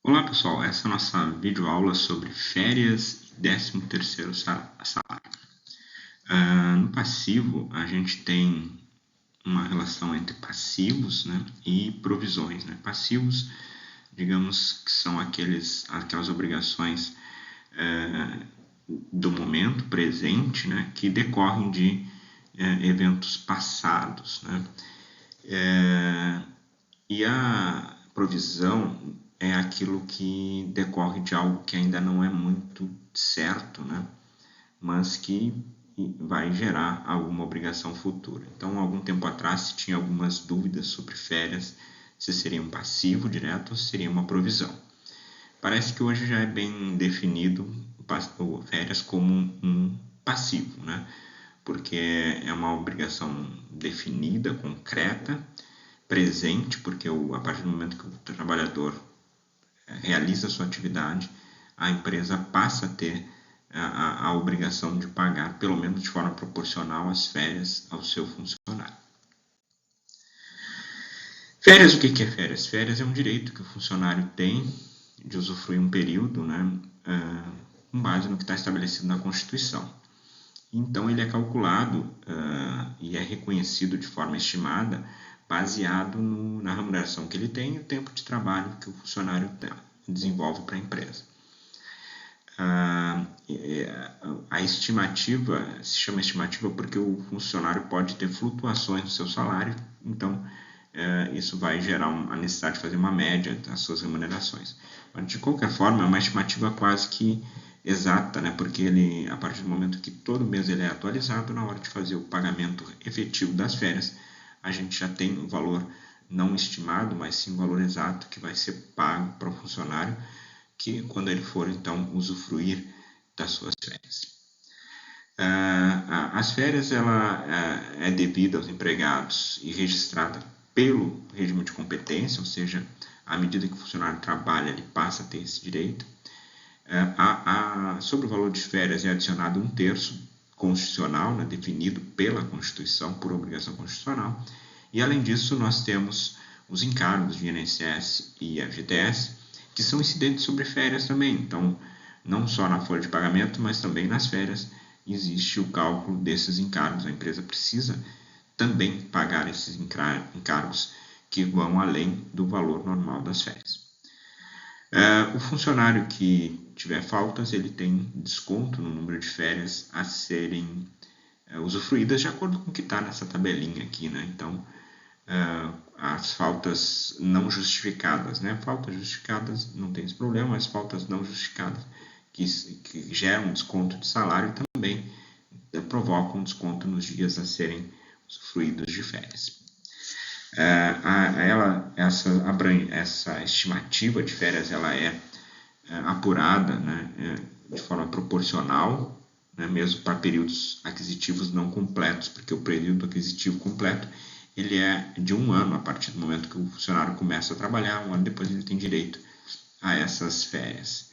Olá pessoal, essa é a nossa videoaula sobre férias e 13º salário. No passivo, a gente tem uma relação entre passivos, né, e provisões. Né? Passivos, digamos que são aquelas obrigações do momento presente, né, que decorrem de eventos passados. Né? E a provisão é aquilo que decorre de algo que ainda não é muito certo, né? Mas que vai gerar alguma obrigação futura. Então, algum tempo atrás, se tinha algumas dúvidas sobre férias, se seria um passivo direto ou se seria uma provisão. Parece que hoje já é bem definido férias como um passivo, né? Porque é uma obrigação definida, concreta, presente, porque a partir do momento que o trabalhador realiza a sua atividade, a empresa passa a ter a obrigação de pagar, pelo menos de forma proporcional, as férias ao seu funcionário. Férias, o que é férias? Férias é um direito que o funcionário tem de usufruir um período, né, com base no que está estabelecido na Constituição. Então, ele é calculado e é reconhecido de forma estimada, baseado na remuneração que ele tem e o tempo de trabalho que o funcionário desenvolve para a empresa. A estimativa se chama estimativa porque o funcionário pode ter flutuações no seu salário, então isso vai gerar a necessidade de fazer uma média das suas remunerações. Mas, de qualquer forma, é uma estimativa quase que exata, né? Porque a partir do momento que todo mês ele é atualizado, na hora de fazer o pagamento efetivo das férias, a gente já tem um valor não estimado, mas sim um valor exato que vai ser pago para o funcionário, que quando ele for, então, usufruir das suas férias. As férias ela é devida aos empregados e registrada pelo regime de competência, ou seja, à medida que o funcionário trabalha, ele passa a ter esse direito. Sobre o valor de férias é adicionado 1/3 constitucional, né, definido pela Constituição, por obrigação constitucional. E, além disso, nós temos os encargos de INSS e FGTS, que são incidentes sobre férias também. Então, não só na folha de pagamento, mas também nas férias, existe o cálculo desses encargos. A empresa precisa também pagar esses encargos que vão além do valor normal das férias. O funcionário que tiver faltas, ele tem desconto no número de férias a serem usufruídas de acordo com o que está nessa tabelinha aqui, né? Então, as faltas não justificadas, né? Faltas justificadas não tem esse problema, mas faltas não justificadas que geram desconto de salário também provocam desconto nos dias a serem usufruídos de férias. Essa estimativa de férias ela é apurada, né, de forma proporcional, né, mesmo para períodos aquisitivos não completos, porque o período aquisitivo completo ele é de 1 ano a partir do momento que o funcionário começa a trabalhar. 1 ano depois ele tem direito a essas férias.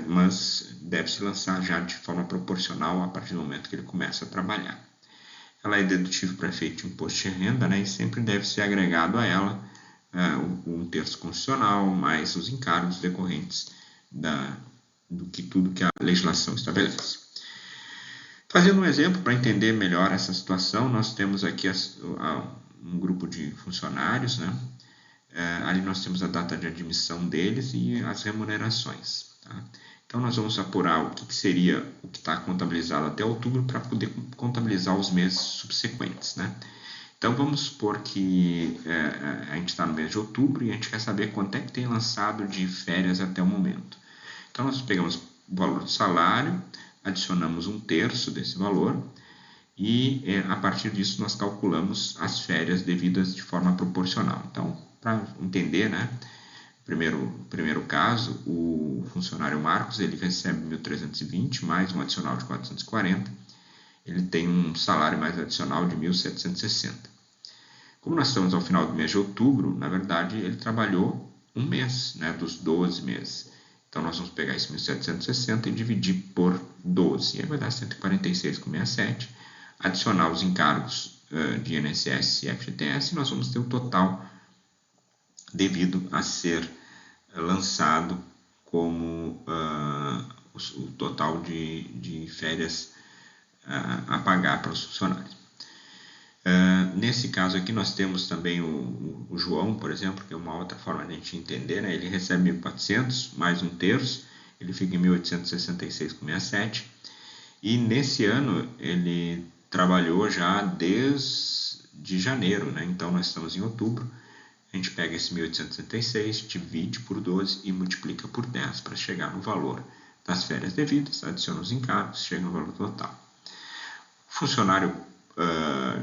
Mas deve-se lançar já de forma proporcional a partir do momento que ele começa a trabalhar. Ela é dedutível para efeito de imposto de renda, né, e sempre deve ser agregado a ela 1/3 constitucional, mais os encargos decorrentes tudo que a legislação estabelece. Fazendo um exemplo para entender melhor essa situação, nós temos aqui um grupo de funcionários, né? Ali nós temos a data de admissão deles e as remunerações. Tá? Então, nós vamos apurar o que seria o que está contabilizado até outubro para poder contabilizar os meses subsequentes. Né? Então, vamos supor que a gente está no mês de outubro e a gente quer saber quanto é que tem lançado de férias até o momento. Então, nós pegamos o valor do salário, adicionamos 1/3 desse valor e, a partir disso, nós calculamos as férias devidas de forma proporcional. Então, para entender, né? Primeiro caso, o funcionário Marcos ele recebe 1.320 mais um adicional de 440. Ele tem um salário mais adicional de 1.760. Como nós estamos ao final do mês de outubro, na verdade, ele trabalhou um mês, né, dos 12 meses. Então, nós vamos pegar esse 1.760 e dividir por 12. E aí vai dar 146,67. Adicionar os encargos de INSS e FGTS, e nós vamos ter o total devido a ser lançado como o total de férias a pagar para os funcionários. Nesse caso aqui nós temos também o João, por exemplo, que é uma outra forma de a gente entender, né? Ele recebe 1.400 mais um terço, ele fica em 1.866,67, e nesse ano ele trabalhou já desde janeiro, né? Então nós estamos em outubro, a gente pega esse 1.866, divide por 12 e multiplica por 10 para chegar no valor das férias devidas, adiciona os encargos, chega no valor total. O funcionário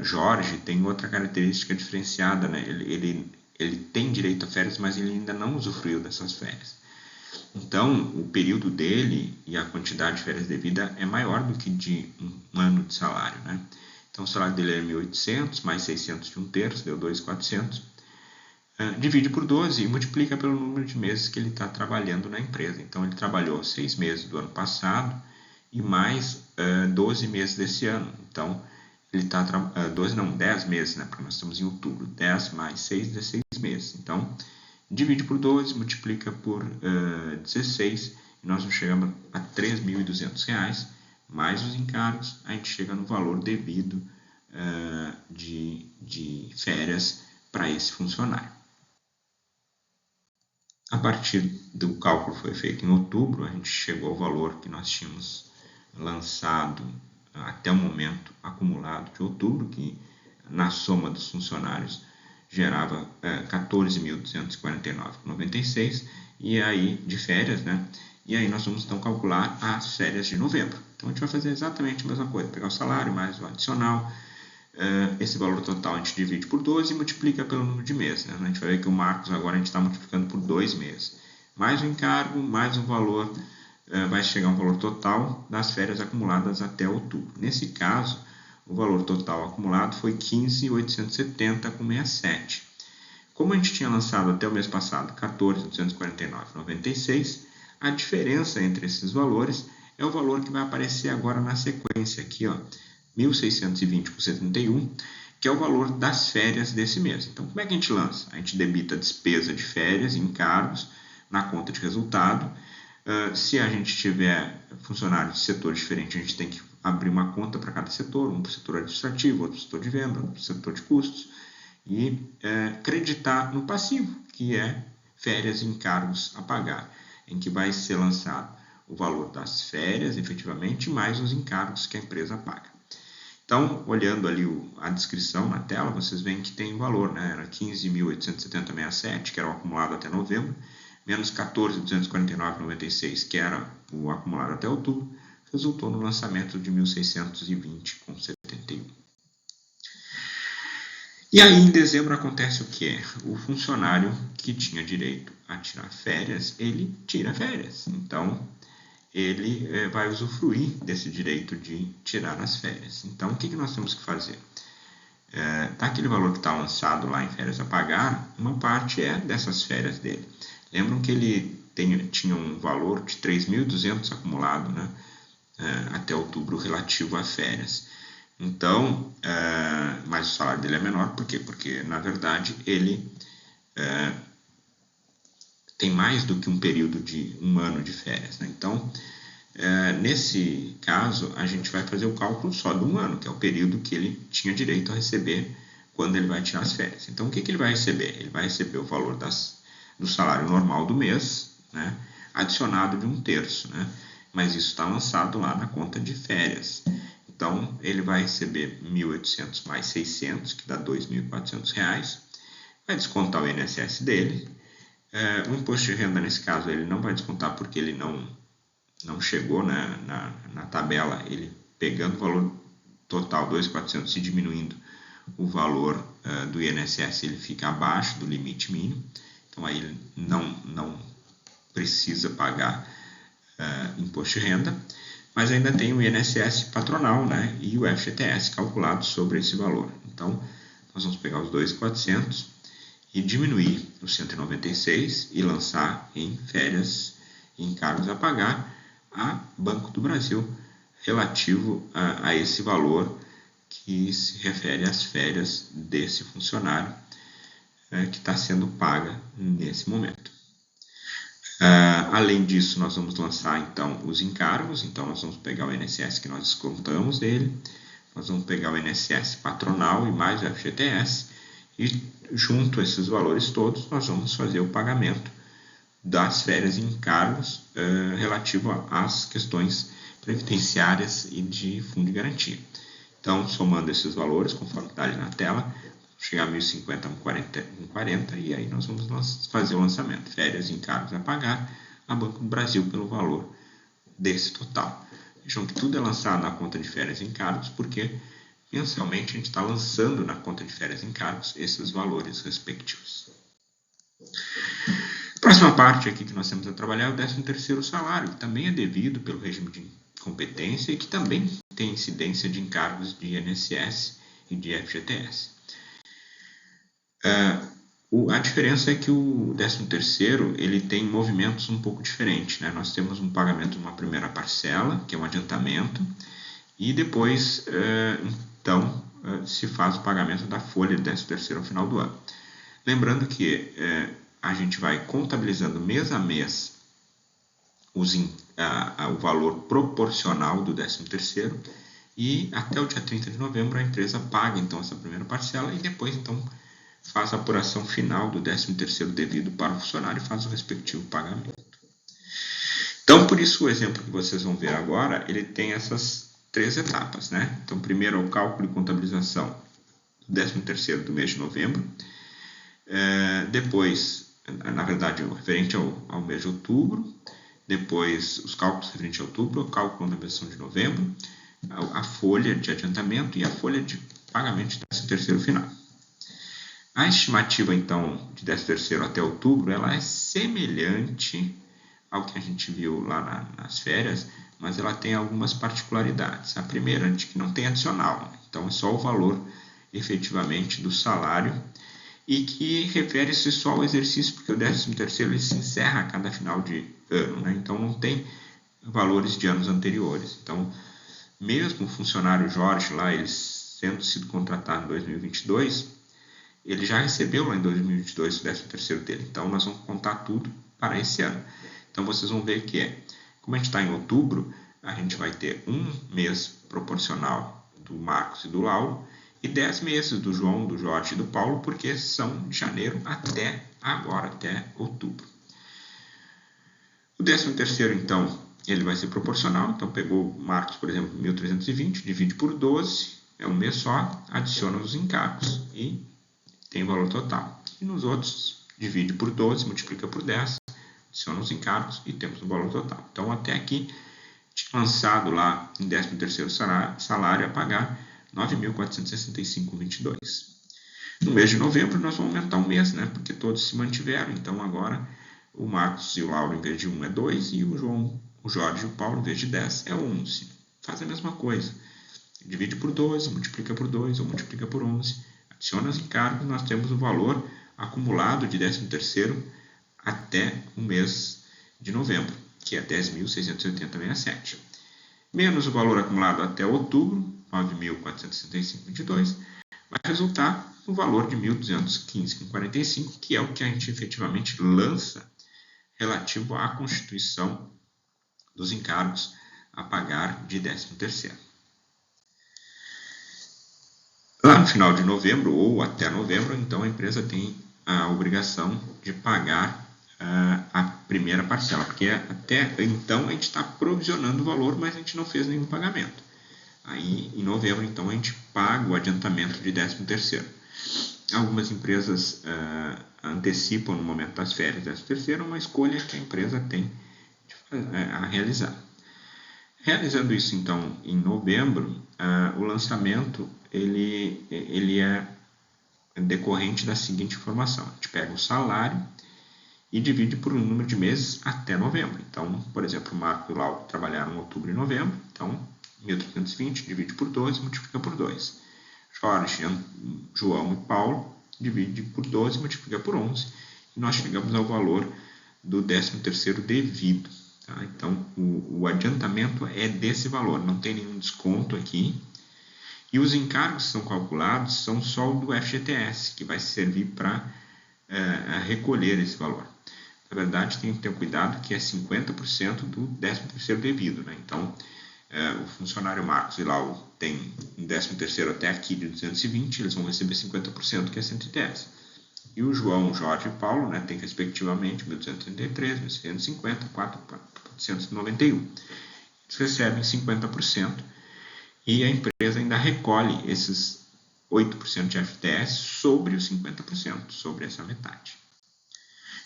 Jorge tem outra característica diferenciada, né? Ele tem direito a férias, mas ele ainda não usufruiu dessas férias. Então, o período dele e a quantidade de férias devida é maior do que de um ano de salário, né? Então, o salário dele é 1.800, mais 600 de um terço, deu 2.400. Divide por 12 e multiplica pelo número de meses que ele está trabalhando na empresa. Então, ele trabalhou 6 meses do ano passado e mais 12 meses desse ano. Então, ele está 10 meses, né? Porque nós estamos em outubro. 10 mais 6, 16 meses. Então, divide por 12, multiplica por 16 e nós chegamos a R$ 3.200, mais os encargos, a gente chega no valor devido de férias para esse funcionário. A partir do cálculo que foi feito em outubro, a gente chegou ao valor que nós tínhamos lançado até o momento acumulado de outubro, que na soma dos funcionários gerava 14.249,96, e aí de férias, né? E aí nós vamos então calcular as férias de novembro. Então a gente vai fazer exatamente a mesma coisa, pegar o salário mais o adicional, esse valor total a gente divide por 12 e multiplica pelo número de meses, né? A gente vai ver que o Marcos agora a gente está multiplicando por 2 meses. Mais o encargo, mais o valor, vai chegar um valor total das férias acumuladas até outubro. Nesse caso, o valor total acumulado foi 15.870,67. Como a gente tinha lançado até o mês passado 14.249,96, a diferença entre esses valores é o valor que vai aparecer agora na sequência aqui, ó, 1.620,71, que é o valor das férias desse mês. Então, como é que a gente lança? A gente debita a despesa de férias e encargos na conta de resultado. Se a gente tiver funcionários de setor diferente, a gente tem que abrir uma conta para cada setor, um para o setor administrativo, outro para o setor de venda, outro para o setor de custos, e creditar no passivo, que é férias e encargos a pagar, em que vai ser lançado o valor das férias, efetivamente, mais os encargos que a empresa paga. Então, olhando ali a descrição na tela, vocês veem que tem valor, né? Era 15.870,67, que era o acumulado até novembro, menos 14.249,96, que era o acumulado até outubro, resultou no lançamento de 1.620,71. E aí, em dezembro, acontece o quê? O funcionário que tinha direito a tirar férias, ele tira férias. Então, ele vai usufruir desse direito de tirar as férias. Então, o que nós temos que fazer? Tá aquele valor que está lançado lá em férias a pagar, uma parte é dessas férias dele. Lembram que ele tinha um valor de 3.200 acumulado, né, até outubro relativo a férias. Então, mas o salário dele é menor, por quê? Porque, na verdade, ele tem mais do que um período de um ano de férias, né? Então, nesse caso, a gente vai fazer o cálculo só de um ano, que é o período que ele tinha direito a receber quando ele vai tirar as férias. Então, o que ele vai receber? Ele vai receber o valor do salário normal do mês, né, adicionado de um terço, né? Mas isso está lançado lá na conta de férias. Então, ele vai receber 1.800 mais 600, que dá R$ 2.400, vai descontar o INSS dele. O imposto de renda, nesse caso, ele não vai descontar porque ele não chegou, né, na tabela, ele pegando o valor total 2.400 e diminuindo o valor do INSS, ele fica abaixo do limite mínimo. Então, aí ele não precisa pagar imposto de renda, mas ainda tem o INSS patronal, né, e o FGTS calculado sobre esse valor. Então, nós vamos pegar os 2.400 e diminuir os 196 e lançar em férias e encargos a pagar a Banco do Brasil, relativo a esse valor que se refere às férias desse funcionário que está sendo paga nesse momento. Além disso, nós vamos lançar então os encargos, então nós vamos pegar o INSS que nós descontamos dele, nós vamos pegar o INSS patronal e mais o FGTS, e junto a esses valores todos, nós vamos fazer o pagamento das férias e encargos relativo às questões previdenciárias e de fundo de garantia. Então, somando esses valores, conforme está ali na tela, chegar a 1.050, 1.40, e aí nós vamos fazer o lançamento. Férias e encargos a pagar a Banco do Brasil pelo valor desse total. Vejam que tudo é lançado na conta de férias e encargos, porque mensalmente a gente está lançando na conta de férias e encargos esses valores respectivos. A próxima parte aqui que nós temos a trabalhar é o 13º salário, que também é devido pelo regime de competência e que também tem incidência de encargos de INSS e de FGTS. A diferença é que o 13º ele tem movimentos um pouco diferentes, né? Nós temos um pagamento de uma primeira parcela, que é um adiantamento, e depois, então, se faz o pagamento da folha do 13º ao final do ano. Lembrando que a gente vai contabilizando mês a mês o valor proporcional do 13º e até o dia 30 de novembro a empresa paga então essa primeira parcela e depois então faz a apuração final do 13º devido para o funcionário e faz o respectivo pagamento. Então, por isso o exemplo que vocês vão ver agora, ele tem essas 3 etapas, né? Então, primeiro é o cálculo e contabilização do 13º do mês de novembro, depois, na verdade, o referente ao mês de outubro, depois os cálculos referentes a outubro, o cálculo e contabilização de novembro, a folha de adiantamento e a folha de pagamento de 13º final. A estimativa, então, de 13º até outubro, ela é semelhante ao que a gente viu lá nas férias, mas ela tem algumas particularidades. A primeira é de que não tem adicional, né? Então é só o valor efetivamente do salário e que refere-se só ao exercício, porque o 13º ele se encerra a cada final de ano, né? Então não tem valores de anos anteriores. Então, mesmo o funcionário Jorge lá, ele tendo sido contratado em 2022, ele já recebeu lá em 2022 o 13º dele. Então, nós vamos contar tudo para esse ano. Então, vocês vão ver que como a gente está em outubro, a gente vai ter um mês proporcional do Marcos e do Lauro e 10 meses do João, do Jorge e do Paulo, porque são de janeiro até agora, até outubro. O 13º, então, ele vai ser proporcional. Então, pegou o Marcos, por exemplo, 1.320, divide por 12, é um mês só, adiciona os encargos e tem o valor total. E nos outros, divide por 12, multiplica por 10, adiciona os encargos e temos o valor total. Então, até aqui, tinha lançado lá em 13º salário a pagar 9.465,22. No mês de novembro, nós vamos aumentar um mês, né? Porque todos se mantiveram. Então, agora, o Marcos e o Lauro, em vez de 1, é 2, e o João, o Jorge e o Paulo, em vez de 10, é 11. Faz a mesma coisa. Divide por 12, multiplica por 2 ou multiplica por 11. Adiciona os encargos, nós temos o valor acumulado de 13º até o mês de novembro, que é 10.680,67. Menos o valor acumulado até outubro, 9.465,22, vai resultar no valor de 1.215,45, que é o que a gente efetivamente lança relativo à constituição dos encargos a pagar de 13º. Lá no final de novembro ou até novembro, então a empresa tem a obrigação de pagar a primeira parcela, porque até então a gente está provisionando o valor, mas a gente não fez nenhum pagamento. Aí em novembro, então, a gente paga o adiantamento de 13º. Algumas empresas antecipam no momento das férias 13º, uma escolha que a empresa tem a realizar. Realizando isso, então, em novembro, o lançamento ele é decorrente da seguinte informação. A gente pega o salário e divide por um número de meses até novembro. Então, por exemplo, o Marco e o Lauro trabalharam em outubro e novembro, então 1.320 divide por 12, multiplica por 2. Jorge, João e Paulo divide por 12, multiplica por 11. E nós chegamos ao valor do 13º devido. Tá? Então, o adiantamento é desse valor, não tem nenhum desconto aqui. E os encargos que são calculados são só o do FGTS, que vai servir para recolher esse valor. na verdade tem que ter cuidado que é 50% do 13º devido, né? Então, o funcionário Marcos e Lauro tem um 13º até aqui de 220, eles vão receber 50%, que é 110. E o João, Jorge e Paulo, né, tem respectivamente 1.233, 1.650, 491. Eles recebem 50% e a empresa ainda recolhe esses 8% de FTS sobre os 50%, sobre essa metade.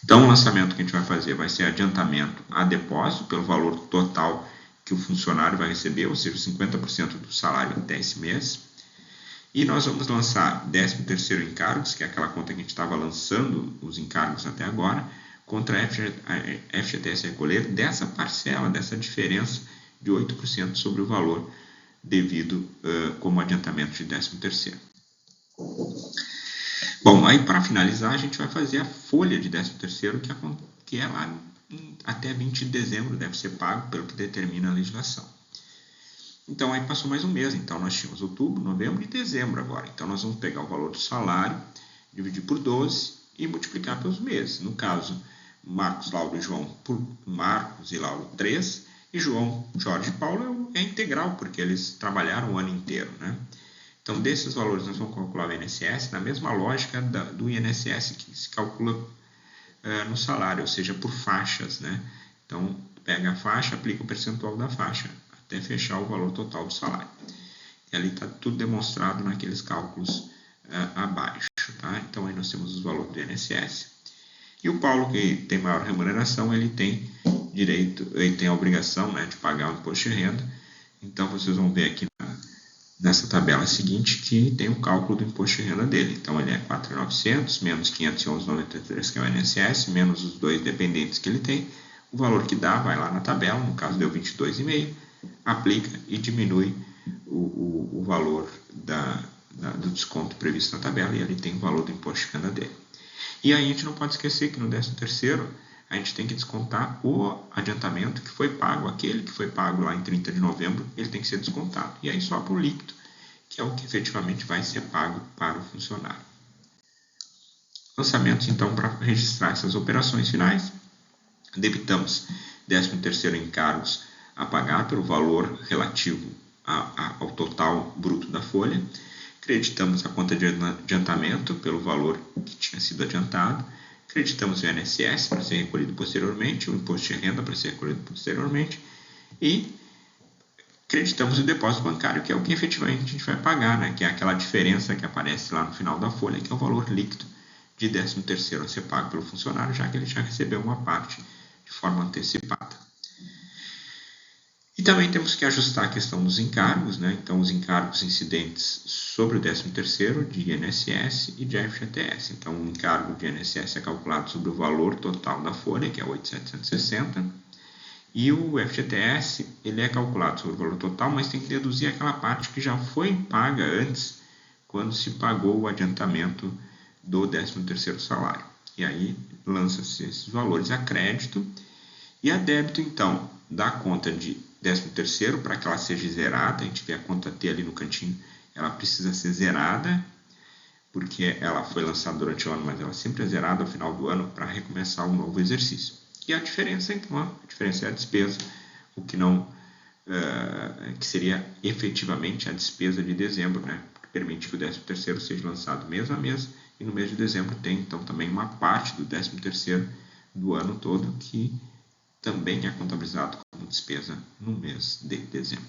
Então, o lançamento que a gente vai fazer vai ser adiantamento a depósito pelo valor total que o funcionário vai receber, ou seja, 50% do salário até esse mês. E nós vamos lançar 13º encargos, que é aquela conta que a gente estava lançando os encargos até agora, contra a FGTS recolher dessa parcela, dessa diferença de 8% sobre o valor devido como adiantamento de 13º. Bom, aí para finalizar a gente vai fazer a folha de 13º, que é lá até 20 de dezembro, deve ser pago pelo que determina a legislação. Então aí passou mais um mês, então nós tínhamos outubro, novembro e dezembro agora. Então nós vamos pegar o valor do salário, dividir por 12 e multiplicar pelos meses. No caso, Marcos, Lauro e João por Marcos e Lauro 3, e João, Jorge e Paulo é integral, porque eles trabalharam o ano inteiro, né? Então, desses valores, nós vamos calcular o INSS na mesma lógica do INSS que se calcula no salário, ou seja, por faixas, né? Então, pega a faixa, aplica o percentual da faixa, até fechar o valor total do salário. E ali está tudo demonstrado naqueles cálculos abaixo, tá? Então, aí nós temos os valores do INSS. E o Paulo, que tem maior remuneração, ele tem direito, ele tem a obrigação, né, de pagar o imposto de renda. Então, vocês vão ver aqui nessa tabela seguinte que tem o cálculo do imposto de renda dele. Então, ele é 4.900 menos 511,93, que é o INSS, menos os 2 dependentes que ele tem. O valor que dá vai lá na tabela, no caso deu 22,5, aplica e diminui o valor do desconto previsto na tabela, e ali tem o valor do imposto de renda dele. E aí a gente não pode esquecer que no 13º a gente tem que descontar o adiantamento que foi pago, aquele que foi pago lá em 30 de novembro, ele tem que ser descontado. E aí só para o líquido, que é o que efetivamente vai ser pago para o funcionário. Lançamentos, então, para registrar essas operações finais, debitamos 13º encargos a pagar pelo valor relativo ao total bruto da folha, creditamos a conta de adiantamento pelo valor que tinha sido adiantado, creditamos o INSS para ser recolhido posteriormente, o imposto de renda para ser recolhido posteriormente e creditamos o depósito bancário, que é o que efetivamente a gente vai pagar, né? Que é aquela diferença que aparece lá no final da folha, que é o valor líquido de 13º a ser pago pelo funcionário, já que ele já recebeu uma parte de forma antecipada. E também temos que ajustar a questão dos encargos, né? Então, os encargos incidentes sobre o 13º de INSS e de FGTS. Então, o encargo de INSS é calculado sobre o valor total da folha, que é 8.760, e o FGTS ele é calculado sobre o valor total, mas tem que deduzir aquela parte que já foi paga antes, quando se pagou o adiantamento do 13º salário. E aí, lança-se esses valores a crédito e a débito, então, da conta de 13º, para que ela seja zerada, a gente vê a conta T ali no cantinho, ela precisa ser zerada, porque ela foi lançada durante o ano, mas ela sempre é zerada ao final do ano para recomeçar um novo exercício. E a diferença, então, a diferença é a despesa, o que não, que seria efetivamente a despesa de dezembro, né? Que permite que o 13º seja lançado mês a mês, e no mês de dezembro tem, então, também uma parte do 13º do ano todo que também é contabilizado como despesa no mês de dezembro.